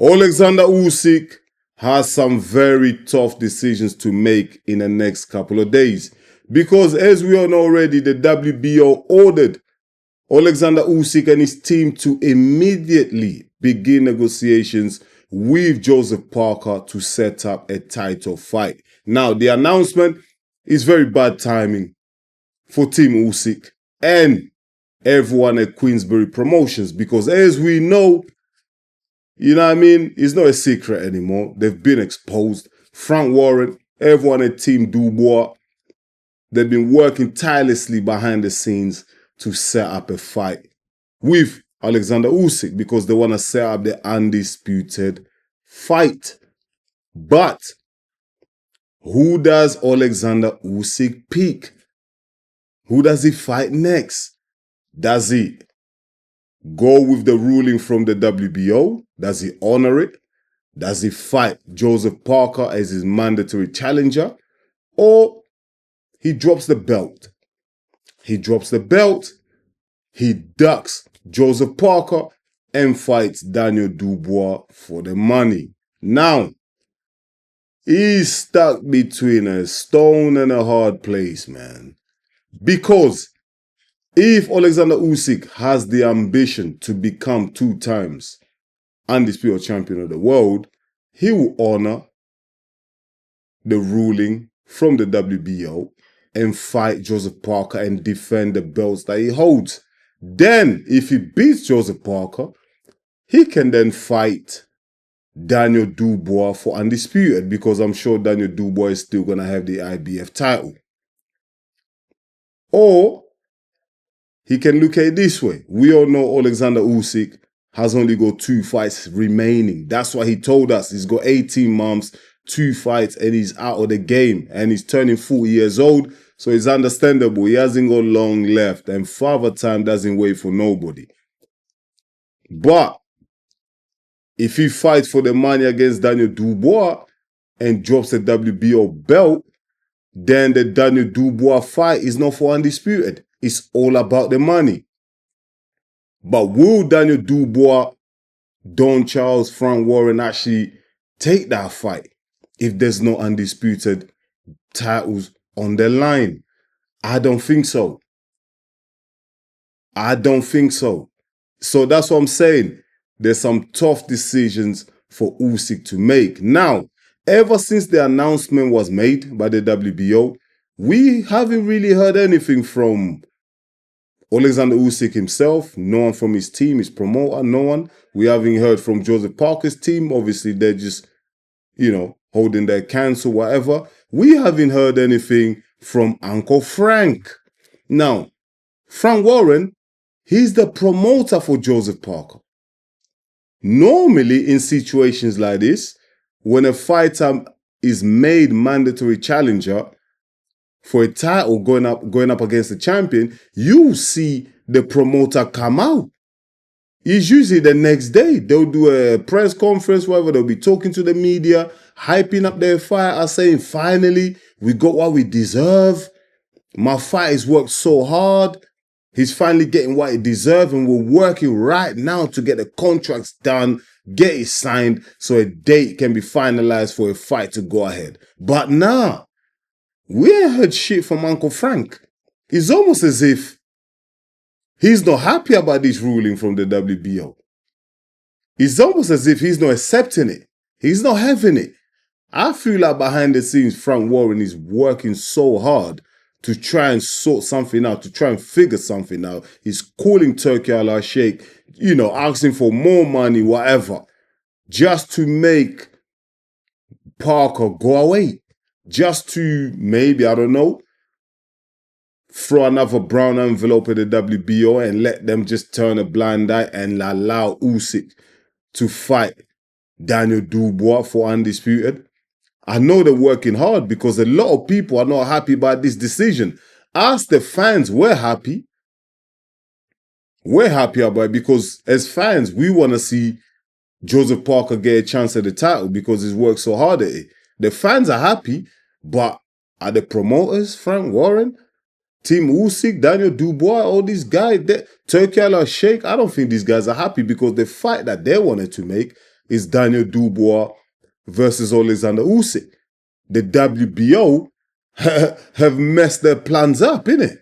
Oleksandr Usyk has some very tough decisions to make in the next couple of days. Because as we all know already, the WBO ordered Oleksandr Usyk and his team to immediately begin negotiations with Joseph Parker to set up a title fight. Now, the announcement is very bad timing for Team Usyk and everyone at Queensberry Promotions because as we know, you know what I mean, it's not a secret anymore. They've been exposed. Frank Warren, everyone at Team Dubois, they've been working tirelessly behind the scenes to set up a fight with Oleksandr Usyk because they want to set up the undisputed fight. But who does Oleksandr Usyk pick? Who does he fight next? Does he go with the ruling from the WBO? Does he honor it? Does he fight Joseph Parker as his mandatory challenger? Or he drops the belt? He drops the belt, he ducks Joseph Parker and fights Daniel Dubois for the money. Now, he's stuck between a stone and a hard place, man. Because if Oleksandr Usyk has the ambition to become 2 times Undisputed Champion of the world, he will honor the ruling from the WBO and fight Joseph Parker and defend the belts that he holds. Then, if he beats Joseph Parker, he can then fight Daniel Dubois for Undisputed because I'm sure Daniel Dubois is still going to have the IBF title. Or he can look at it this way. We all know Oleksandr Usyk has only got 2 fights remaining. That's why he told us he's got 18 months, 2 fights, and he's out of the game. And he's turning 40 years old, so it's understandable. He hasn't got long left, and father time doesn't wait for nobody. But if he fights for the money against Daniel Dubois and drops the WBO belt, then the Daniel Dubois fight is not for Undisputed. It's all about the money. But will Daniel Dubois, Don Charles, Frank Warren actually take that fight if there's no Undisputed titles on the line? I don't think so. I don't think so. So that's what I'm saying. There's some tough decisions for Usyk to make. Now, ever since the announcement was made by the WBO, we haven't really heard anything from Oleksandr Usyk himself, no one from his team, his promoter, no one. We haven't heard from Joseph Parker's team. Obviously, they're just, holding their cans or whatever. We haven't heard anything from Uncle Frank. Now, Frank Warren, he's the promoter for Joseph Parker. Normally, in situations like this, when a fighter is made mandatory challenger for a title going up against the champion, you see the promoter come out. It's usually the next day. They'll do a press conference, whatever. They'll be talking to the media, hyping up their fighter, saying, finally, we got what we deserve. My fighter's worked so hard. He's finally getting what he deserves, and we're working right now to get the contracts done, get it signed, so a date can be finalized for a fight to go ahead. But nah, we ain't heard shit from Uncle Frank. It's almost as if he's not happy about this ruling from the WBO. It's almost as if he's not accepting it. He's not having it. I feel like behind the scenes, Frank Warren is working so hard to try and sort something out, to try and figure something out. He's calling Turkey al-Sheikh, asking for more money, whatever, just to make Parker go away. Just to maybe, I don't know, throw another brown envelope at the WBO and let them just turn a blind eye and allow Usyk to fight Daniel Dubois for Undisputed. I know they're working hard because a lot of people are not happy about this decision. Us, the fans, we're happy. We're happy about it because as fans, we want to see Joseph Parker get a chance at the title because he's worked so hard at it. The fans are happy, but are the promoters, Frank Warren, Team Usyk, Daniel Dubois, all these guys, Turkey al-Sheikh, I don't think these guys are happy because the fight that they wanted to make is Daniel Dubois versus Oleksandr Usyk. The WBO have messed their plans up, innit?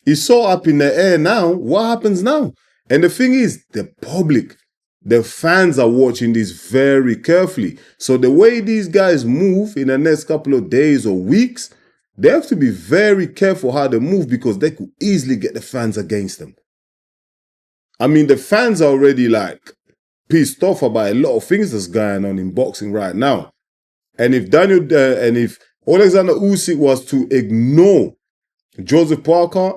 It's so up in the air now. What happens now? And the thing is, the public, the fans are watching this very carefully. So the way these guys move in the next couple of days or weeks, they have to be very careful how they move because they could easily get the fans against them. I mean, the fans are already like pissed off about a lot of things that's going on in boxing right now. And if if Oleksandr Usyk was to ignore Joseph Parker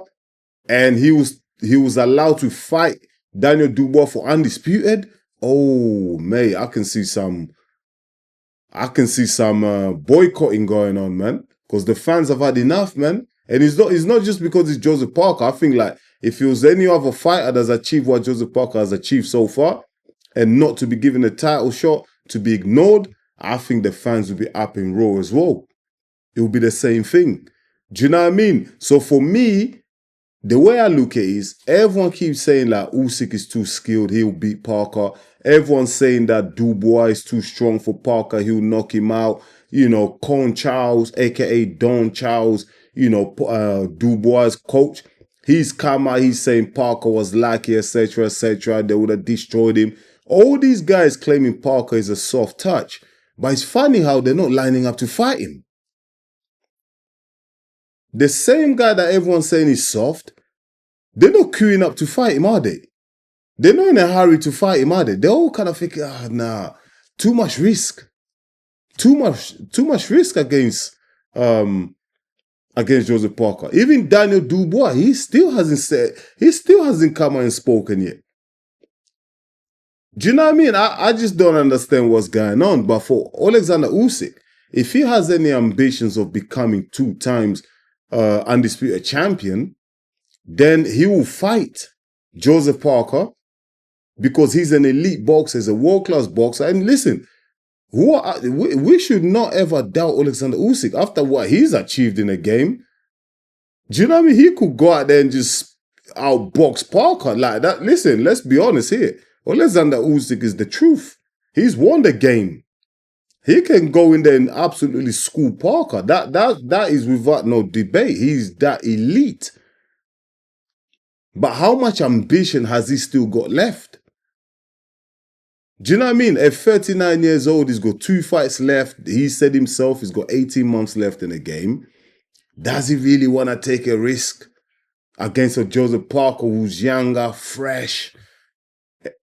and he was allowed to fight Daniel Dubois for undisputed, oh mate, I can see some boycotting going on, man. Because the fans have had enough, man. And it's not just because it's Joseph Parker. I think like if it was any other fighter that's achieved what Joseph Parker has achieved so far, and not to be given a title shot, to be ignored, I think the fans will be up in raw as well. It will be the same thing. Do you know what I mean? So for me, the way I look at it is everyone keeps saying like Usyk is too skilled, he'll beat Parker. Everyone's saying that Dubois is too strong for Parker, he'll knock him out. You know, Con Charles, aka Don Charles, you know, Dubois' coach, he's come out, he's saying Parker was lucky, etc., etc. They would have destroyed him. All these guys claiming Parker is a soft touch. But it's funny how they're not lining up to fight him. The same guy that everyone's saying is soft, they're not queuing up to fight him, are they? They're not in a hurry to fight him, are they? They're all kind of thinking, nah, too much risk. Too much risk against Joseph Parker. Even Daniel Dubois, he still hasn't come out and spoken yet. Do you know what I mean? I just don't understand what's going on. But for Oleksandr Usyk, if he has any ambitions of becoming 2 times Undisputed Champion, then he will fight Joseph Parker because he's an elite boxer, he's a world-class boxer. And listen, we should not ever doubt Oleksandr Usyk after what he's achieved in a game. Do you know what I mean? He could go out there and just outbox Parker like that. Listen, let's be honest here. Oleksandr Usyk is the truth. He's won the game. He can go in there and absolutely school Parker. That is without no debate. He's that elite. But how much ambition has he still got left? Do you know what I mean? At 39 years old, he's got 2 fights left. He said himself he's got 18 months left in the game. Does he really want to take a risk against a Joseph Parker who's younger, fresh,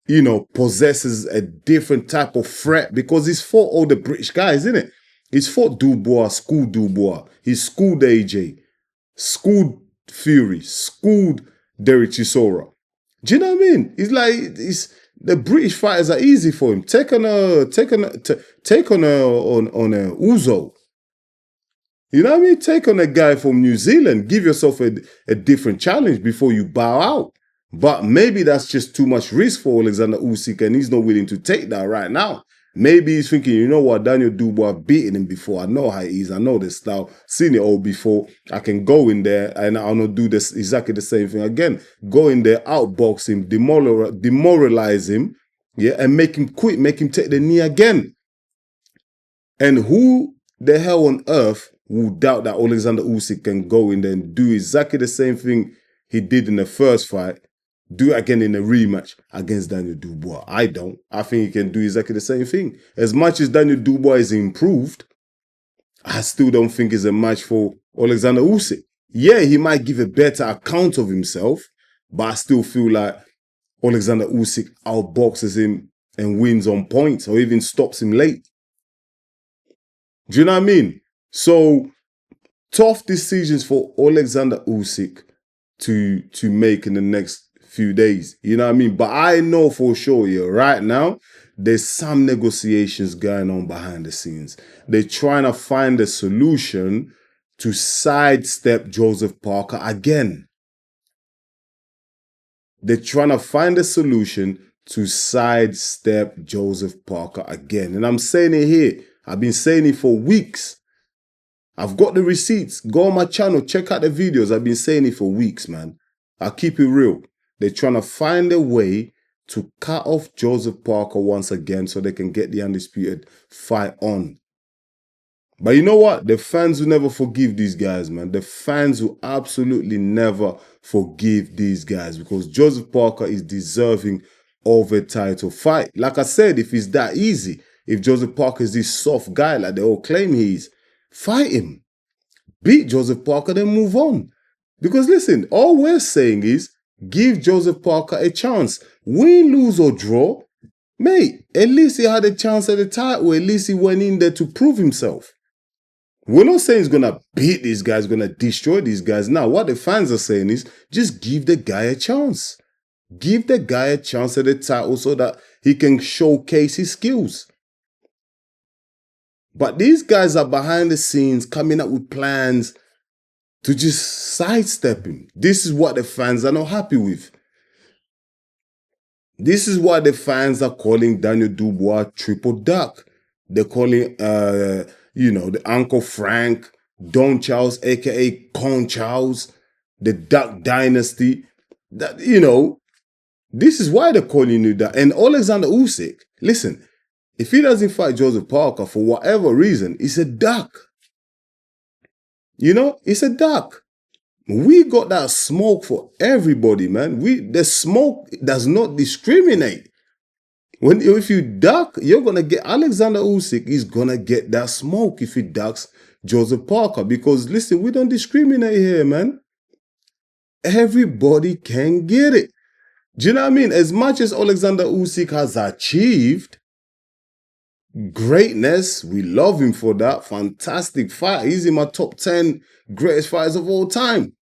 you know, possesses a different type of threat? Because he's fought all the British guys, isn't it? He's fought Dubois, schooled Dubois. He's schooled AJ, schooled Fury, schooled Derek Chisora. Do you know what I mean? It's like, the British fighters are easy for him. Take on a Uzo. You know what I mean? Take on a guy from New Zealand. Give yourself a different challenge before you bow out. But maybe that's just too much risk for Oleksandr Usyk, and he's not willing to take that right now. Maybe he's thinking, you know what, Daniel Dubois, I've beaten him before. I know how he is. I know the style. Seen it all before. I can go in there and I'll not do this exactly the same thing again. Go in there, outbox him, demoralize him, yeah, and make him quit, make him take the knee again. And who the hell on earth will doubt that Oleksandr Usyk can go in there and do exactly the same thing he did in the first fight, do it again in a rematch against Daniel Dubois? I don't. I think he can do exactly the same thing. As much as Daniel Dubois is improved, I still don't think it's a match for Oleksandr Usyk. Yeah, he might give a better account of himself, but I still feel like Oleksandr Usyk outboxes him and wins on points or even stops him late. Do you know what I mean? So, tough decisions for Oleksandr Usyk to make in the next few days. You know what I mean? But I know for sure, yeah, right now, there's some negotiations going on behind the scenes. They're trying to find a solution to sidestep Joseph Parker again. They're trying to find a solution to sidestep Joseph Parker again. And I'm saying it here. I've been saying it for weeks. I've got the receipts. Go on my channel. Check out the videos. I've been saying it for weeks, man. I'll keep it real. They're trying to find a way to cut off Joseph Parker once again so they can get the undisputed fight on. But you know what? The fans will never forgive these guys, man. The fans will absolutely never forgive these guys because Joseph Parker is deserving of a title fight. Like I said, if it's that easy, if Joseph Parker is this soft guy like they all claim he is, fight him. Beat Joseph Parker, then move on. Because listen, all we're saying is give Joseph Parker a chance. Win, lose or draw, mate, at least he had a chance at the title. At least he went in there to prove himself. We're not saying he's going to beat these guys, going to destroy these guys. Now, what the fans are saying is just give the guy a chance. Give the guy a chance at the title so that he can showcase his skills. But these guys are behind the scenes coming up with plans to just sidestep him. This is what the fans are not happy with. This is why the fans are calling Daniel Dubois triple duck. They're calling, the Uncle Frank, Don Charles, aka Con Charles, the Duck Dynasty. That, this is why they're calling you that. And Oleksandr Usyk, listen, if he doesn't fight Joseph Parker for whatever reason, it's a duck. It's a duck. We got that smoke for everybody, man. The smoke does not discriminate. If you duck, you're going to get Oleksandr Usyk is going to get that smoke if he ducks Joseph Parker. Because listen, we don't discriminate here, man. Everybody can get it. Do you know what I mean? As much as Oleksandr Usyk has achieved greatness, we love him for that. Fantastic fight. He's in my top 10 greatest fighters of all time.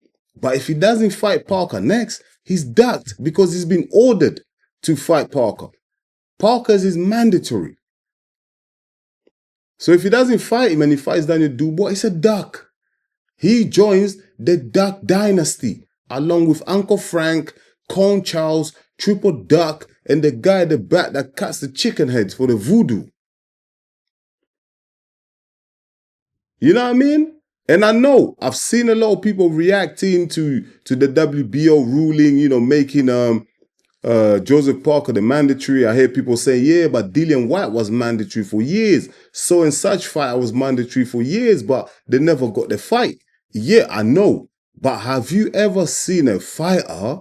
But if he doesn't fight Parker next, he's ducked because he's been ordered to fight Parker. Parker's is mandatory. So if he doesn't fight him and he fights Daniel Dubois, it's a duck. He joins the Duck Dynasty along with Uncle Frank, Con Charles, Triple Duck, and the guy at the back that cuts the chicken heads for the voodoo. You know what I mean? And I know I've seen a lot of people reacting to the WBO ruling, making Joseph Parker the mandatory. I hear people say, yeah, but Dillian White was mandatory for years. So and such fight was mandatory for years, but they never got the fight. Yeah, I know. But have you ever seen a fighter,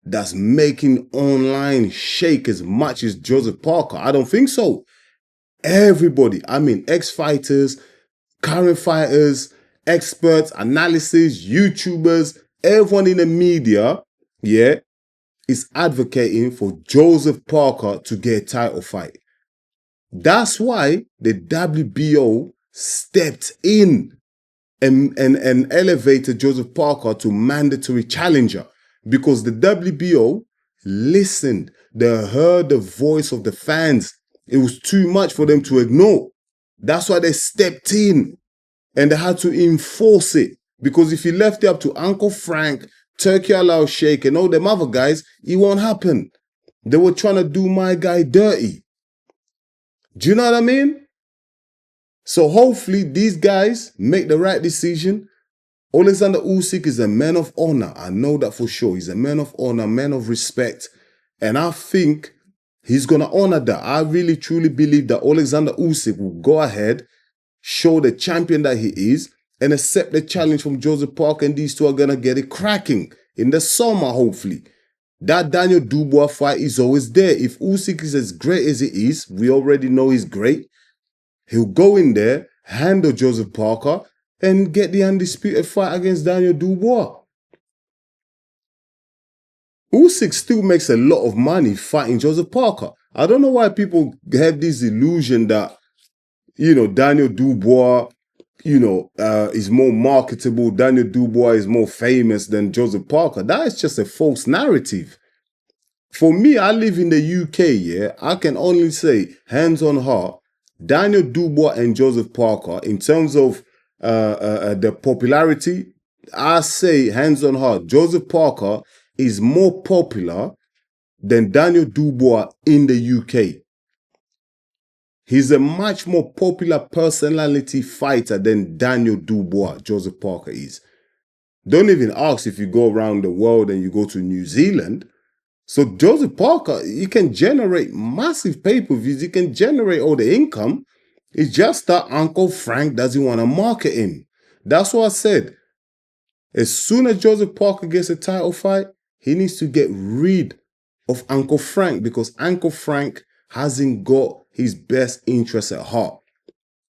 that's making online shake as much as Joseph Parker? I don't think so. Everybody, ex-fighters, current fighters, experts, analysis, YouTubers, everyone in the media, is advocating for Joseph Parker to get a title fight. That's why the WBO stepped in and elevated Joseph Parker to mandatory challenger because the WBO listened. They heard the voice of the fans. It was too much for them to ignore. That's why they stepped in and they had to enforce it. Because if you left it up to Uncle Frank, Turkey Allow Sheikh, and all them other guys, it won't happen. They were trying to do my guy dirty. Do you know what I mean? So hopefully these guys make the right decision. Oleksandr Usyk is a man of honor. I know that for sure. He's a man of honor, man of respect. And I think he's going to honor that. I really, truly believe that Oleksandr Usyk will go ahead, show the champion that he is, and accept the challenge from Joseph Parker, and these two are going to get it cracking in the summer, hopefully. That Daniel Dubois fight is always there. If Usyk is as great as he is, we already know he's great, he'll go in there, handle Joseph Parker, and get the undisputed fight against Daniel Dubois. Usyk still makes a lot of money fighting Joseph Parker. I don't know why people have this illusion that, Daniel Dubois, is more marketable. Daniel Dubois is more famous than Joseph Parker. That is just a false narrative. For me, I live in the UK, I can only say, hands on heart, Daniel Dubois and Joseph Parker, in terms of the popularity, I say, hands on heart, Joseph Parker is more popular than Daniel Dubois in the UK. He's a much more popular personality fighter than Daniel Dubois, Joseph Parker is. Don't even ask if you go around the world and you go to New Zealand. So Joseph Parker, he can generate massive pay-per-views. He can generate all the income. It's just that Uncle Frank doesn't want to market him. That's what I said. As soon as Joseph Parker gets a title fight, he needs to get rid of Uncle Frank because Uncle Frank hasn't got his best interests at heart.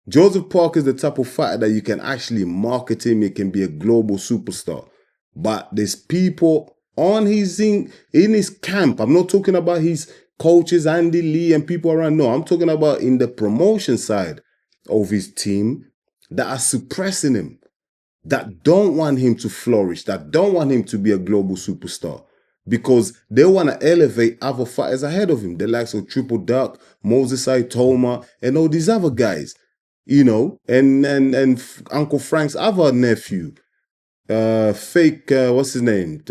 Joseph Parker is the type of fighter that you can actually market him. He can be a global superstar. But there's people on his in his camp. I'm not talking about his coaches, Andy Lee and people around. No, I'm talking about in the promotion side of his team that are suppressing him, that don't want him to flourish, that don't want him to be a global superstar because they want to elevate other fighters ahead of him. The likes of Triple Duck, Moses Saitoma, and all these other guys, you know, and Uncle Frank's other nephew, what's his name?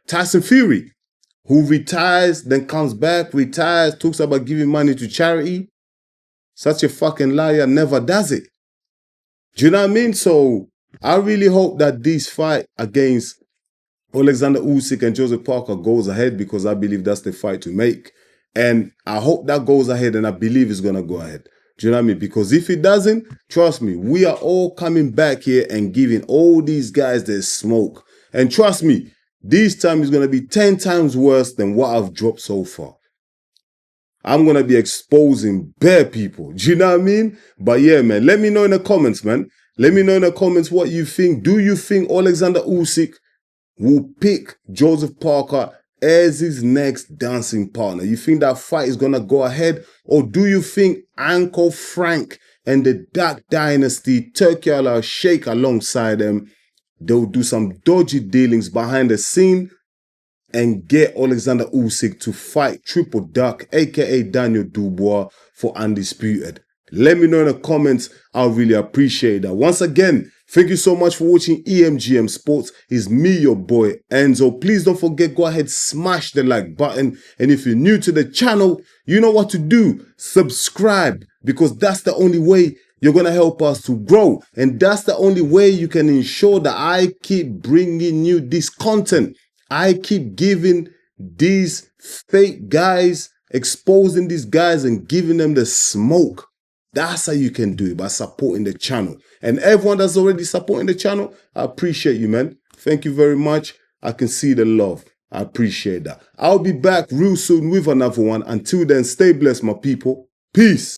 Tyson Fury, who retires, then comes back, retires, talks about giving money to charity. Such a fucking liar, never does it. Do you know what I mean? So I really hope that this fight against Oleksandr Usyk and Joseph Parker goes ahead because I believe that's the fight to make. And I hope that goes ahead and I believe it's going to go ahead. Do you know what I mean? Because if it doesn't, trust me, we are all coming back here and giving all these guys their smoke. And trust me, this time is going to be 10 times worse than what I've dropped so far. I'm going to be exposing bare people. Do you know what I mean? But yeah, man, let me know in the comments, man. Let me know in the comments what you think. Do you think Oleksandr Usyk will pick Joseph Parker as his next dancing partner? You think that fight is going to go ahead? Or do you think Uncle Frank and the Dark Dynasty, Turkey Allah Sheikh alongside them, they'll do some dodgy dealings behind the scene and get Oleksandr Usyk to fight Triple Duck, aka Daniel Dubois, for Undisputed? Let me know in the comments. I'll really appreciate that. Once again, thank you so much for watching EMGM Sports. It's me, your boy, Enzo. Please don't forget, go ahead, smash the like button. And if you're new to the channel, you know what to do. Subscribe, because that's the only way you're going to help us to grow. And that's the only way you can ensure that I keep bringing you this content. I keep giving these fake guys, exposing these guys and giving them the smoke. That's how you can do it, by supporting the channel. And everyone that's already supporting the channel, I appreciate you, man. Thank you very much. I can see the love. I appreciate that. I'll be back real soon with another one. Until then, stay blessed, my people. Peace.